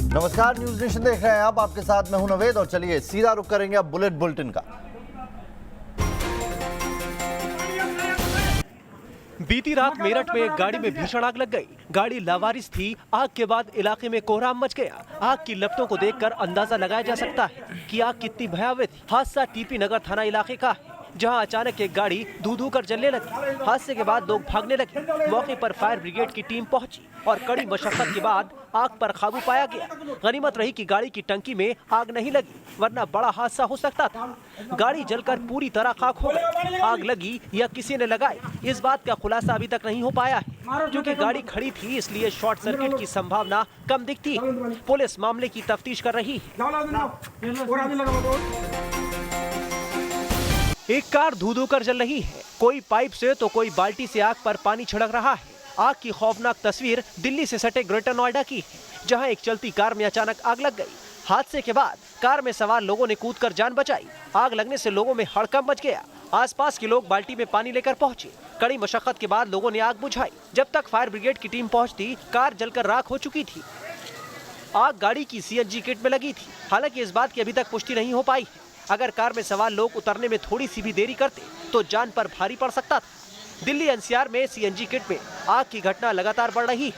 नमस्कार, news nation देख रहे हैं आप। आपके साथ मैं हूं नवेद और चलिए सीधा रुख करेंगे अब बुलेट बुलेटिन का। बीती रात मेरठ में एक गाड़ी में भीषण आग लग गई। गाड़ी लावारिस थी। आग के बाद इलाके में कोहराम मच गया। आग की लपटों को देखकर अंदाजा लगाया जा सकता है कि आग कितनी भयावह थी। हादसा टीपी नगर थाना इलाके का है, जहां अचानक एक गाड़ी धू कर जलने लगी। हादसे के बाद लोग भागने लगे। मौके पर फायर ब्रिगेड की टीम पहुंची और कड़ी मशक्कत के बाद आग पर काबू पाया गया। गनीमत रही कि गाड़ी की टंकी में आग नहीं लगी, वरना बड़ा हादसा हो सकता था। गाड़ी जलकर पूरी तरह खाक हो गई। आग लगी या किसी ने लगाई, इस बात का खुलासा अभी तक नहीं हो पाया है। क्योंकि गाड़ी खड़ी थी, इसलिए शॉर्ट सर्किट की संभावना कम दिखती है। पुलिस मामले की तफ्तीश कर रही है। एक कार धू कर जल रही है। कोई पाइप से तो कोई बाल्टी से आग पर पानी छिड़क रहा है। आग की खौफनाक तस्वीर दिल्ली से सटे ग्रेटर नोएडा की है, जहां एक चलती कार में अचानक आग लग गई। हादसे के बाद कार में सवार लोगों ने कूदकर जान बचाई। आग लगने से लोगों में हड़कंप मच गया। आसपास के लोग बाल्टी में पानी लेकर पहुंचे। कड़ी मशक्कत के बाद लोगों ने आग बुझाई। जब तक फायर ब्रिगेड की टीम पहुंचती, कार जलकर राख हो चुकी थी। आग गाड़ी की सीएनजी किट में लगी थी। हालांकि इस बात की अभी तक पुष्टि नहीं हो पाई है। अगर कार में सवार लोग उतरने में थोड़ी सी भी देरी करते तो जान पर भारी पड़ सकता था। दिल्ली एनसीआर में सीएनजी किट में आग की घटना लगातार बढ़ रही है।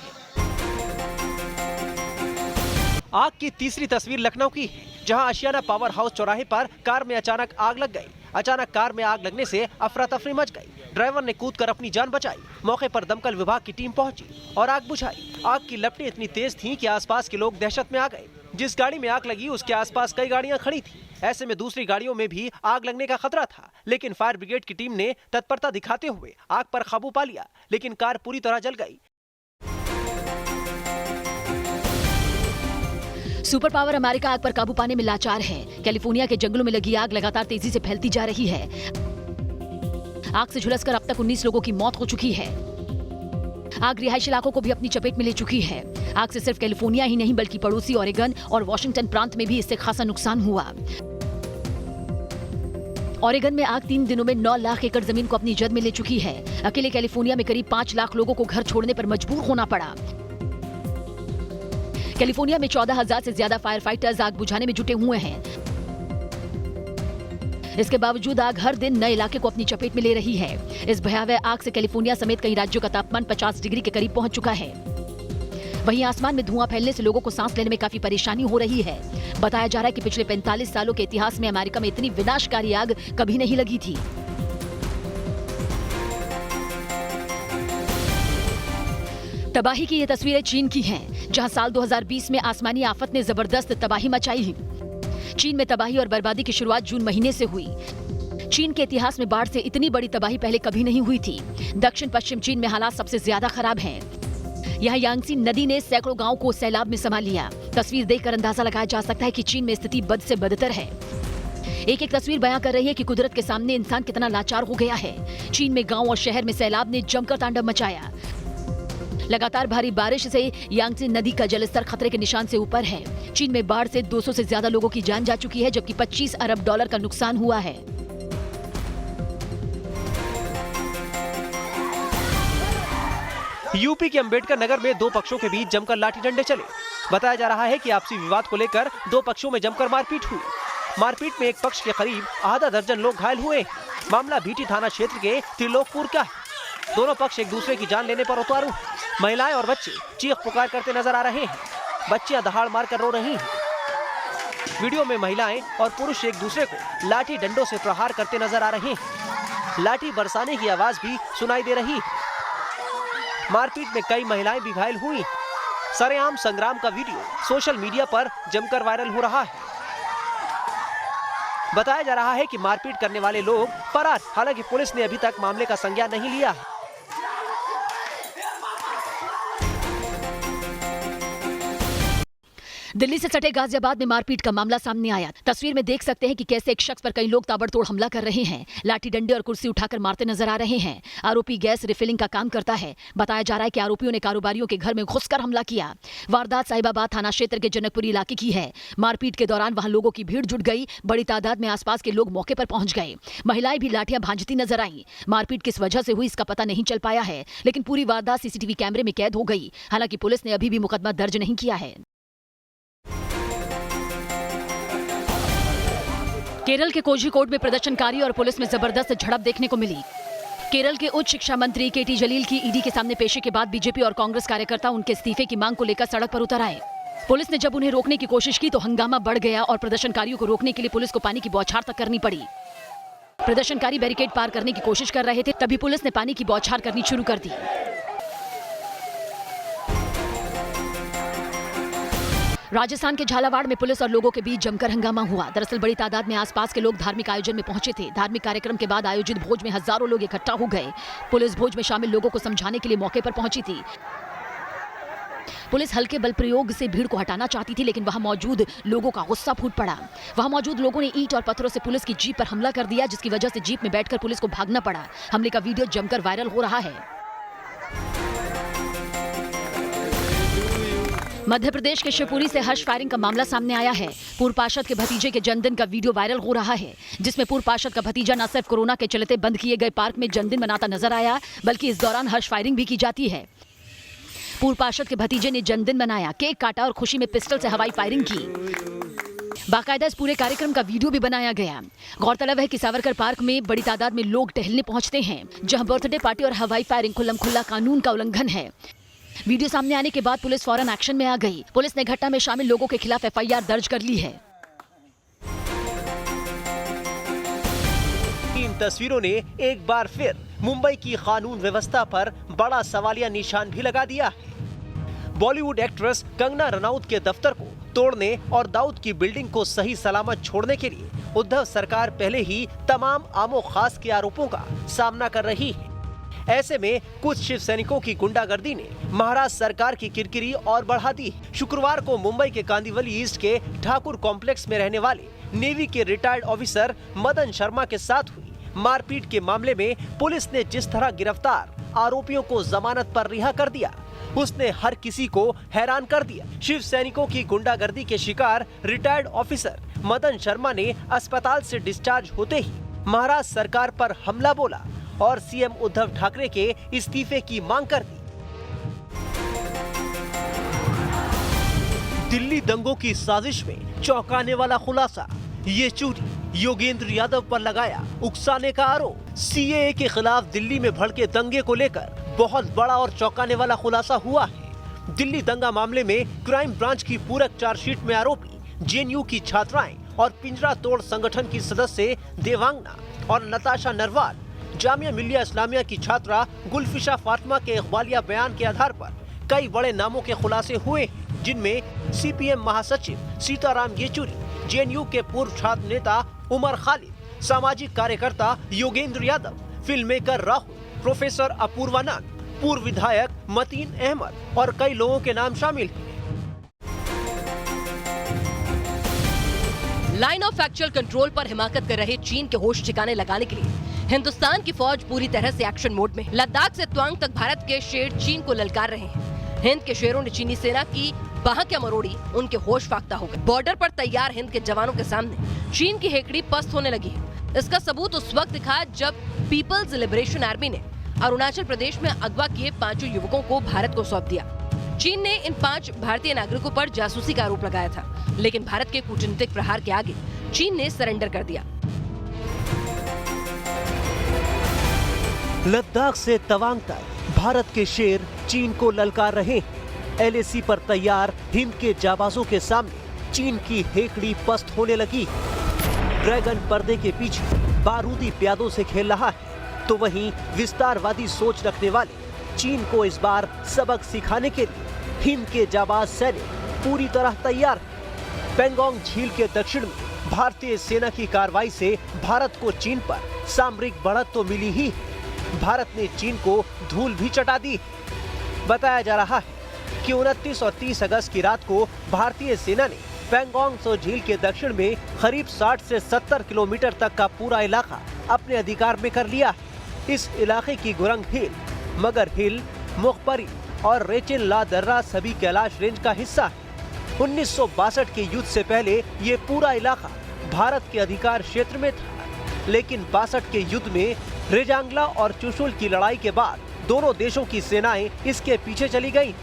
आग की तीसरी तस्वीर लखनऊ की है, जहां आशियाना पावर हाउस चौराहे पर कार में अचानक आग लग गई। अचानक कार में आग लगने से अफरा तफरी मच गई। ड्राइवर ने कूदकर अपनी जान बचाई। मौके पर दमकल विभाग की टीम पहुंची और आग बुझाई। आग की लपटें इतनी तेज थीं कि आसपास के लोग दहशत में आ गए। जिस गाड़ी में आग लगी उसके आसपास कई गाड़ियां खड़ी थी। ऐसे में दूसरी गाड़ियों में भी आग लगने का खतरा था, लेकिन फायर ब्रिगेड की टीम ने तत्परता दिखाते हुए आग पर काबू पा लिया, लेकिन कार पूरी तरह जल गई। सुपर पावर अमेरिका आग पर काबू पाने में लाचार है। कैलिफोर्निया के जंगलों में लगी आग लगातार तेजी से फैलती जा रही है। आग से झुलसकर अब तक 19 लोगों की मौत हो चुकी है। आग रिहायशी इलाकों को भी अपनी चपेट में ले चुकी है। आग से सिर्फ कैलिफोर्निया ही नहीं बल्कि पड़ोसी ओरेगन और वॉशिंगटन प्रांत में भी इससे खासा नुकसान हुआ। ओरेगन में आग 3 दिनों में 9 लाख एकड़ जमीन को अपनी जद में ले चुकी है। अकेले कैलिफोर्निया में करीब 5 लाख लोगों को घर छोड़ने पर मजबूर होना पड़ा। कैलिफोर्निया में 14,000 से ज्यादा फायर फाइटर्स आग बुझाने में जुटे हुए हैं। इसके बावजूद आग हर दिन नए इलाके को अपनी चपेट में ले रही है। इस भयावह आग से कैलिफोर्निया समेत कई राज्यों का तापमान 50 डिग्री के करीब पहुंच चुका है। वहीं आसमान में धुआं फैलने से लोगों को सांस लेने में काफी परेशानी हो रही है। बताया जा रहा है कि पिछले 45 सालों के इतिहास में अमेरिका में इतनी विनाशकारी आग कभी नहीं लगी थी। तबाही की ये तस्वीरें चीन की हैं, जहां साल 2020 में आसमानी आफत ने जबरदस्त तबाही मचाई। चीन में तबाही और बर्बादी की शुरुआत जून महीने से हुई। चीन के इतिहास में बाढ़ से इतनी बड़ी तबाही पहले कभी नहीं हुई थी। दक्षिण पश्चिम चीन में हालात सबसे ज्यादा खराब हैं। यहाँ यांगसी नदी ने सैकड़ों गांवों को सैलाब में समा लिया। तस्वीर देखकर अंदाजा लगाया जा सकता है कि चीन में स्थिति बद से बदतर है। एक एक तस्वीर बयां कर रही है कि कुदरत के सामने इंसान कितना लाचार हो गया है। चीन में गांव और शहर में सैलाब ने जमकर तांडव मचाया। लगातार भारी बारिश से यांगसी नदी का जलस्तर खतरे के निशान से ऊपर है। चीन में बाढ़ से 200 से ज्यादा लोगों की जान जा चुकी है, जबकि $25 अरब का नुकसान हुआ है। यूपी के अंबेडकर नगर में 2 पक्षों के बीच जमकर लाठी डंडे चले। बताया जा रहा है कि आपसी विवाद को लेकर 2 पक्षों में जमकर मारपीट हुई। मारपीट में एक पक्ष के करीब आधा दर्जन लोग घायल हुए। मामला भीटी थाना क्षेत्र के त्रिलोकपुर का है। दोनों पक्ष एक दूसरे की जान लेने पर उतारू हैं। महिलाएं और बच्चे चीख पुकार करते नजर आ रहे हैं। बच्चियां दहाड़ मारकर रो रही हैं। वीडियो में महिलाएं और पुरुष एक दूसरे को लाठी डंडों से प्रहार करते नजर आ रहे हैं। लाठी बरसाने की आवाज भी सुनाई दे रही है। मारपीट में कई महिलाएं भी घायल हुई। सरेआम संग्राम का वीडियो सोशल मीडिया पर जमकर वायरल हो रहा है। बताया जा रहा है कि मारपीट करने वाले लोग फरार। हालांकि पुलिस ने अभी तक मामले का संज्ञान नहीं लिया है। दिल्ली से सटे गाजियाबाद में मारपीट का मामला सामने आया। तस्वीर में देख सकते हैं कि कैसे एक शख्स पर कई लोग ताबड़तोड़ हमला कर रहे हैं। लाठी डंडे और कुर्सी उठाकर मारते नजर आ रहे हैं। आरोपी गैस रिफिलिंग का काम करता है। बताया जा रहा है कि आरोपियों ने कारोबारियों के घर में घुसकर हमला किया। वारदात साहिबाबाद थाना क्षेत्र के जनकपुरी इलाके की है। मारपीट के दौरान वहां लोगों की भीड़ जुट गई। बड़ी तादाद में आसपास के लोग मौके पर पहुंच गए। महिलाएं भी लाठियां भांजती नजर आईं। मारपीट किस वजह से हुई इसका पता नहीं चल पाया है, लेकिन पूरी वारदात सीसीटीवी कैमरे में कैद हो गई। हालांकि पुलिस ने अभी भी मुकदमा दर्ज नहीं किया है। केरल के कोझिकोड में प्रदर्शनकारी और पुलिस में जबरदस्त झड़प देखने को मिली। केरल के उच्च शिक्षा मंत्री केटी जलील की ईडी के सामने पेशी के बाद बीजेपी और कांग्रेस कार्यकर्ता उनके इस्तीफे की मांग को लेकर सड़क पर उतर आए। पुलिस ने जब उन्हें रोकने की कोशिश की तो हंगामा बढ़ गया और प्रदर्शनकारियों को रोकने के लिए पुलिस को पानी की बौछार तक करनी पड़ी। प्रदर्शनकारी बैरिकेड पार करने की कोशिश कर रहे थे, तभी पुलिस ने पानी की बौछार करनी शुरू कर दी। राजस्थान के झालावाड़ में पुलिस और लोगों के बीच जमकर हंगामा हुआ। दरअसल बड़ी तादाद में आसपास के लोग धार्मिक आयोजन में पहुंचे थे। धार्मिक कार्यक्रम के बाद आयोजित भोज में हजारों लोग इकट्ठा हो गए। पुलिस भोज में शामिल लोगों को समझाने के लिए मौके पर पहुंची थी। पुलिस हल्के बल प्रयोग से भीड़ को हटाना चाहती थी, लेकिन वहां मौजूद लोगों का गुस्सा फूट पड़ा। वहां मौजूद लोगों ने ईंट और पत्थरों से पुलिस की जीप पर हमला कर दिया, जिसकी वजह से जीप में बैठकर पुलिस को भागना पड़ा। हमले का वीडियो जमकर वायरल हो रहा है। मध्य प्रदेश के शिवपुरी से हर्ष फायरिंग का मामला सामने आया है। पूर्व पार्षद के भतीजे के जन्मदिन का वीडियो वायरल हो रहा है, जिसमें पूर्व पार्षद का भतीजा न सिर्फ कोरोना के चलते बंद किए गए पार्क में जन्मदिन मनाता नजर आया, बल्कि इस दौरान हर्ष फायरिंग भी की जाती है। पूर्व पार्षद के भतीजे ने जन्मदिन मनाया, केक काटा और खुशी में पिस्टल से हवाई फायरिंग की। बाकायदा इस पूरे कार्यक्रम का वीडियो भी बनाया गया। गौरतलब है कि सावरकर पार्क में बड़ी तादाद में लोग टहलने पहुंचते हैं, जहां बर्थडे पार्टी और हवाई फायरिंग खुल्लम-खुल्ला कानून का उल्लंघन है। वीडियो सामने आने के बाद पुलिस फौरन एक्शन में आ गई। पुलिस ने घटना में शामिल लोगों के खिलाफ एफआईआर दर्ज कर ली है। इन तस्वीरों ने एक बार फिर मुंबई की कानून व्यवस्था पर बड़ा सवालिया निशान भी लगा दिया है। बॉलीवुड एक्ट्रेस कंगना रनौत के दफ्तर को तोड़ने और दाऊद की बिल्डिंग को सही सलामत छोड़ने के लिए उद्धव सरकार पहले ही तमाम आमो खास के आरोपों का सामना कर रही है। ऐसे में कुछ शिव सैनिकों की गुंडागर्दी ने महाराष्ट्र सरकार की किरकिरी और बढ़ा दी। शुक्रवार को मुंबई के कांदिवली ईस्ट के ठाकुर कॉम्प्लेक्स में रहने वाले नेवी के रिटायर्ड ऑफिसर मदन शर्मा के साथ हुई मारपीट के मामले में पुलिस ने जिस तरह गिरफ्तार आरोपियों को जमानत पर रिहा कर दिया, उसने हर किसी को हैरान कर दिया। शिव सैनिकों की गुंडागर्दी के शिकार रिटायर्ड ऑफिसर मदन शर्मा ने अस्पताल से डिस्चार्ज होते ही महाराष्ट्र सरकार पर हमला बोला और सीएम उद्धव ठाकरे के इस्तीफे की मांग कर दी। दिल्ली दंगों की साजिश में चौंकाने वाला खुलासा, येचुरी योगेंद्र यादव पर लगाया उकसाने का आरोप। सीएए के खिलाफ दिल्ली में भड़के दंगे को लेकर बहुत बड़ा और चौंकाने वाला खुलासा हुआ है। दिल्ली दंगा मामले में क्राइम ब्रांच की पूरक चार्जशीट में आरोपी जेएनयू की छात्राएं और पिंजरा तोड़ संगठन की सदस्य देवांगना और नताशा नरवाल, जामिया मिल्लिया इस्लामिया की छात्रा गुलफिशा फातिमा के इकबालिया बयान के आधार पर कई बड़े नामों के खुलासे हुए हैं, जिनमें सीपीएम महासचिव सीताराम येचुरी, जेएनयू के पूर्व छात्र नेता उमर खालिद, सामाजिक कार्यकर्ता Yogendra Yadav, film maker Rahul, professor Apoorvanand, पूर्व विधायक मतीन अहमद और कई लोगों के नाम शामिल हैं। लाइन ऑफ एक्चुअल कंट्रोल पर हिमाकत कर रहे चीन के होश ठिकाने लगाने के लिए हिंदुस्तान की फौज पूरी तरह से एक्शन मोड में। लद्दाख से त्वांग तक भारत के शेर चीन को ललकार रहे हैं। हिंद के शेरों ने चीनी सेना की बाह क्या मरोड़ी, उनके होश फाख्ता हो गए। बॉर्डर पर तैयार हिंद के जवानों के सामने चीन की हेकड़ी पस्त होने लगी है। इसका सबूत उस वक्त दिखा जब पीपल्स लिबरेशन आर्मी ने अरुणाचल प्रदेश में अगवा किए 5 युवकों को भारत को सौंप दिया। चीन ने इन 5 भारतीय नागरिकों पर जासूसी का आरोप लगाया था, लेकिन भारत के कूटनीतिक प्रहार के आगे चीन ने सरेंडर कर दिया। लद्दाख से तवांग तक भारत के शेर चीन को ललकार रहे हैं। एलएसी पर तैयार हिंद के जाबाजों के सामने चीन की हेकड़ी पस्त होने लगी। ड्रैगन पर्दे के पीछे बारूदी प्यादों से खेल रहा है, तो वहीं विस्तारवादी सोच रखने वाले चीन को इस बार सबक सिखाने के लिए हिंद के जाबाज सैनिक पूरी तरह तैयार हैं। पेंगोंग झील के दक्षिण में भारतीय सेना की कार्रवाई से भारत को चीन पर सामरिक बढ़त तो मिली ही, भारत ने चीन को धूल भी चटा दी। बताया जा रहा है कि 29 और 30 अगस्त की रात को भारतीय सेना ने पेंगोंग त्सो झील के दक्षिण में करीब 60 से 70 किलोमीटर तक का पूरा इलाका अपने अधिकार में कर लिया। इस इलाके की गुरंग हिल, मगर हिल, मुखपरी और रेचिन ला दर्रा सभी कैलाश रेंज का हिस्सा है। 1962 के युद्ध से पहले ये पूरा इलाका भारत के अधिकार क्षेत्र में था, लेकिन 62 के युद्ध में रेजांगला और चुशुल की लड़ाई के बाद दोनों देशों की सेनाएं इसके पीछे चली गईं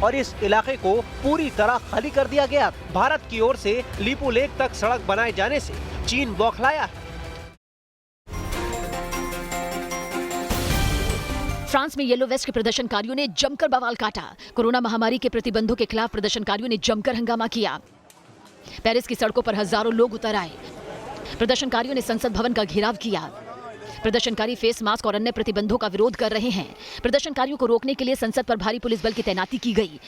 और इस इलाके को पूरी तरह खाली कर दिया गया। भारत की ओर से लिपू लेक तक सड़क बनाए जाने से चीन बौखलाया। फ्रांस में येलो वेस्ट के प्रदर्शनकारियों ने जमकर बवाल काटा। कोरोना महामारी के प्रतिबंधों के खिलाफ प्रदर्शनकारियों ने जमकर हंगामा किया। पेरिस की सड़कों पर हजारों लोग उतर आए। प्रदर्शनकारियों ने संसद भवन का घेराव किया। प्रदर्शनकारी फेस मास्क और अन्य प्रतिबंधों का विरोध कर रहे हैं। प्रदर्शनकारियों को रोकने के लिए संसद पर भारी पुलिस बल की तैनाती की गई।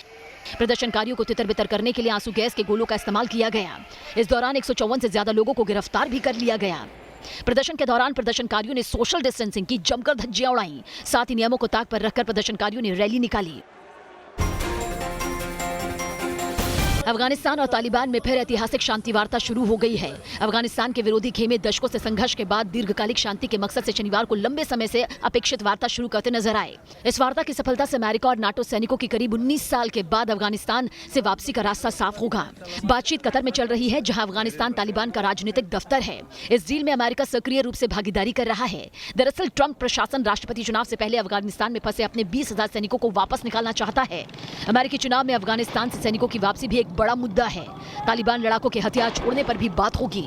प्रदर्शनकारियों को तितर-बितर करने के लिए आंसू गैस के गोलों का इस्तेमाल किया गया। इस दौरान 154 से ज्यादा लोगों को गिरफ्तार भी कर लिया गया। प्रदर्शन के दौरान प्रदर्शनकारियों ने सोशल डिस्टेंसिंग की जमकर धज्जियां उड़ाई। साथ ही नियमों को ताक पर रखकर प्रदर्शनकारियों ने रैली निकाली। अफगानिस्तान और तालिबान में फिर ऐतिहासिक शांति वार्ता शुरू हो गई है। अफगानिस्तान के विरोधी खेमे दशकों से संघर्ष के बाद दीर्घकालिक शांति के मकसद से शनिवार को लंबे समय से अपेक्षित वार्ता शुरू करते नजर आए। इस वार्ता की सफलता से अमेरिका और नाटो सैनिकों की करीब 19 साल के बाद अफगानिस्तान से वापसी का रास्ता साफ होगा। बातचीत कतर में चल रही है, जहां अफगानिस्तान तालिबान का राजनीतिक दफ्तर है। इस डील में अमेरिका सक्रिय रूप से भागीदारी कर रहा है। दरअसल ट्रंप प्रशासन राष्ट्रपति चुनाव से पहले अफगानिस्तान में फंसे अपने 20,000 सैनिकों को वापस निकालना चाहता है। अमेरिकी चुनाव में अफगानिस्तान से सैनिकों की वापसी भी एक बड़ा मुद्दा है। तालिबान लड़ाकों के हथियार छोड़ने पर भी बात होगी।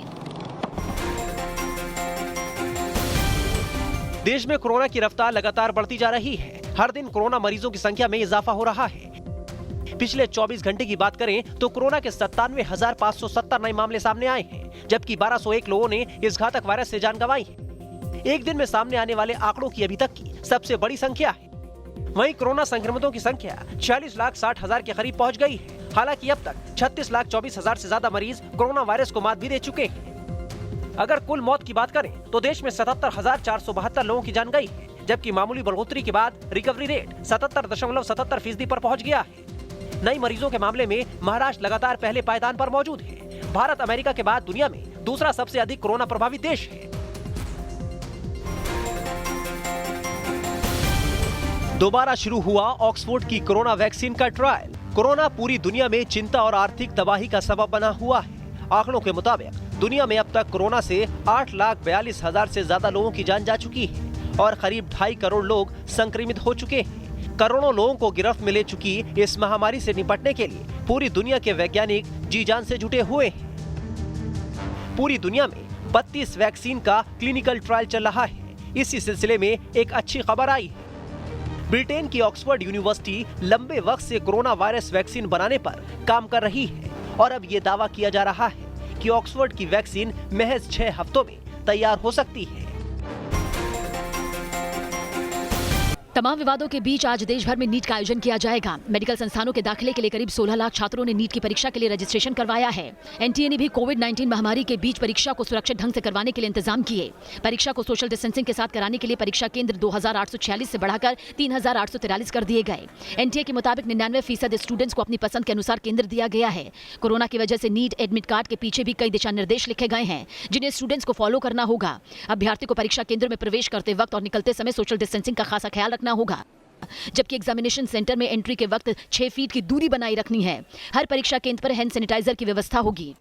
देश में कोरोना की रफ्तार लगातार बढ़ती जा रही है। हर दिन कोरोना मरीजों की संख्या में इजाफा हो रहा है। पिछले 24 घंटे की बात करें तो कोरोना के 97,570 नए मामले सामने आए हैं, जबकि 1,201 लोगों ने इस घातक वायरस से जान गंवाई है। एक दिन में सामने आने वाले आंकड़ों की अभी तक की सबसे बड़ी संख्या है। वहीं कोरोना संक्रमितों की संख्या 46,60,000 के करीब पहुंच गई है। हालांकि अब तक 36,24,000 से ज्यादा मरीज कोरोना वायरस को मात भी दे चुके हैं। अगर कुल मौत की बात करें तो देश में 77,472 लोगों की जान गई है, जबकि मामूली बढ़ोतरी के बाद रिकवरी रेट 77.77% पर पहुंच गया है। नए मरीजों के मामले में महाराष्ट्र लगातार पहले पायदान पर मौजूद है। भारत अमेरिका के बाद दुनिया में दूसरा सबसे अधिक कोरोना प्रभावित देश है। दोबारा शुरू हुआ ऑक्सफोर्ड की कोरोना वैक्सीन का ट्रायल। कोरोना पूरी दुनिया में चिंता और आर्थिक तबाही का सबब बना हुआ है। आंकड़ों के मुताबिक दुनिया में अब तक कोरोना से 8,42,000 से ज्यादा लोगों की जान जा चुकी है और करीब 2.5 करोड़ लोग संक्रमित हो चुके हैं। करोड़ों लोगों को गिरफ्त में ले चुकी इस महामारी से निपटने के लिए पूरी दुनिया के वैज्ञानिक जी जान से जुटे हुए हैं। पूरी दुनिया में 32 वैक्सीन का क्लिनिकल ट्रायल चल रहा है। इसी सिलसिले में एक अच्छी खबर आई है। ब्रिटेन की ऑक्सफोर्ड यूनिवर्सिटी लंबे वक्त से कोरोना वायरस वैक्सीन बनाने पर काम कर रही है और अब ये दावा किया जा रहा है कि ऑक्सफोर्ड की वैक्सीन महज 6 हफ्तों में तैयार हो सकती है। तमाम विवादों के बीच आज देश भर में नीट का आयोजन किया जाएगा। मेडिकल संस्थानों के दाखिले के लिए करीब 16 लाख छात्रों ने नीट की परीक्षा के लिए रजिस्ट्रेशन करवाया है। एनटीए ने भी कोविड-19 महामारी के बीच परीक्षा को सुरक्षित ढंग से करवाने के लिए इंतजाम किए। परीक्षा को सोशल डिस्टेंसिंग के साथ कराने के लिए परीक्षा केंद्र 2,846 से बढ़ाकर 3,843 कर दिए गए। एनटीए के मुताबिक 99% स्टूडेंट्स को अपनी पसंद के अनुसार केंद्र दिया गया है। कोरोना की वजह से नीट एडमिट कार्ड के पीछे भी कई दिशा निर्देश लिखे गए हैं, जिन्हें स्टूडेंट्स को फॉलो करना होगा। अभ्यर्थी को परीक्षा केंद्र में प्रवेश करते वक्त और निकलते समय सोशल डिस्टेंसिंग का खासा ख्याल रखना होगा, जबकि एग्जामिनेशन सेंटर में एंट्री के वक्त 6 फीट की दूरी बनाए रखनी है। हर परीक्षा केंद्र पर हैंड सैनिटाइजर की व्यवस्था होगी।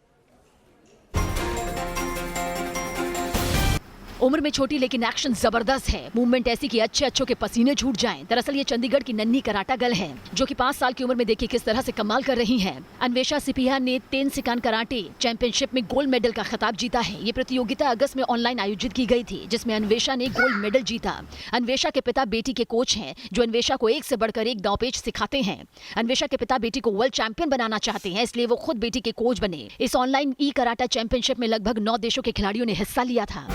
उम्र में छोटी लेकिन एक्शन जबरदस्त है। मूवमेंट ऐसी कि अच्छे अच्छों के पसीने छूट जाएं। दरअसल ये चंडीगढ़ की नन्ही कराटा गर्ल है, जो कि 5 साल की उम्र में देखिए किस तरह से कमाल कर रही हैं। अन्वेषा सिपिया ने तेनसिकान कराटे चैंपियनशिप में गोल्ड मेडल का खिताब जीता है। ये प्रतियोगिता अगस्त में ऑनलाइन आयोजित की गई थी, जिसमें अन्वेषा ने गोल्ड मेडल जीता। अन्वेषा के पिता बेटी के कोच हैं, जो अन्वेषा को एक से बढ़कर एक दांवपेच सिखाते हैं। अन्वेषा के पिता बेटी को वर्ल्ड चैंपियन बनाना चाहते हैं, इसलिए वो खुद बेटी के कोच बने। इस ऑनलाइन ई कराटा चैंपियनशिप में लगभग 9 देशों के खिलाड़ियों ने हिस्सा लिया था।